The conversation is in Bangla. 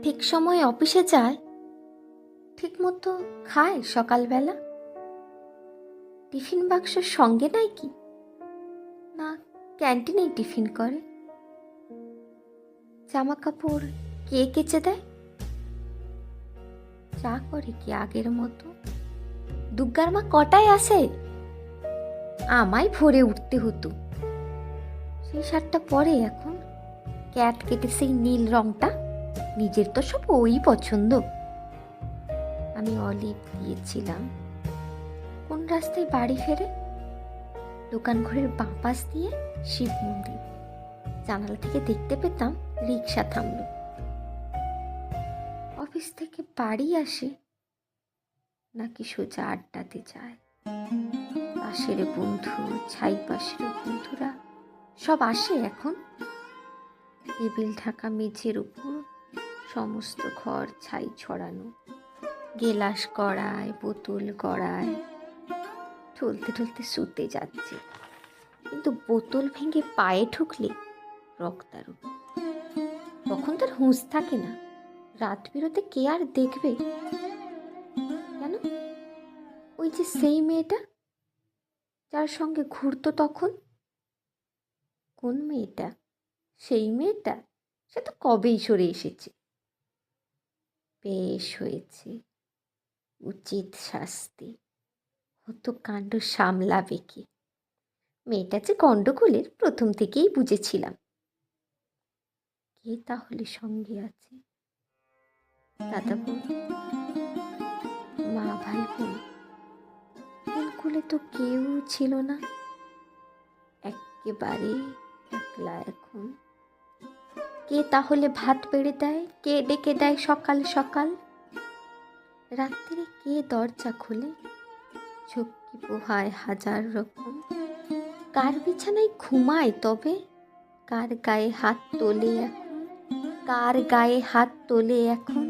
ঠিক সময়ে অফিসে যায়, ঠিক মতো খায় সকালবেলা? টিফিন বাক্স সঙ্গে নাই কি? না ক্যান্টিনেই টিফিন করে? জামা কাপড় কে কেচে দেয়? চা করে কি আগের মতো? দুগ্গার মা কটায় আসে? আমায় ভোরে উঠতে হতো। সেই শার্টটা পরে এখন ক্যাট কেটে সেই নীল রংটা, নিজের তো সব ওই পছন্দ। আমি অলিভ দিয়েছিলাম। কোন রাস্তায় বাড়ি ফেরে? দোকান ঘরের বাঁ পাশ দিয়ে শিব মন্দির। জানালা থেকে দেখতে পেতাম রিক্সা থামলো। অফিস থেকে বাড়ি আসে নাকি সোজা আড্ডাতে যায়? পাশের বন্ধু, ছাই পাশের বন্ধুরা সব আসে এখন। টেবিল ঢাকা মেঝের উপর সমস্ত ঘর ছাই ছড়ানো, গেলাস গড়ায়, বোতল গড়ায়। ঠলতে ঠলতে শুতে যাচ্ছে, কিন্তু বোতল ভেঙে পায়ে ঢুকলে রক্তারু। তখন তার হুঁশ থাকে না, রাত বেরোতে কে আর দেখবে? কেন? ওই যে সেই মেয়েটা যার সঙ্গে ঘুরতো তখন। কোন মেয়েটা? সেই মেয়েটা? সে তো কবেই সরে এসেছে। বেশ হয়েছে, উচিত শাস্তি। হতো কাণ্ড সামলাবে কি? মেয়েটা যে গন্ডগোলের প্রথম থেকেই বুঝেছিলাম। কে তাহলে সঙ্গে আছে? দাদা বোন, মা, ভাই বোন? দিনকুলে তো কেউ ছিল না, একেবারে একলা এখন। কে তাহলে ভাত বেড়ে দেয়? কে ডেকে দেয় সকাল সকাল? রাত্রে কে দরজা খোলে? ঝক্কি পোহায় হাজার রকম। কার বিছানায় ঘুমায় তবে? কার গায়ে হাত তোলে এখন? কার গায়ে হাত তোলে এখন?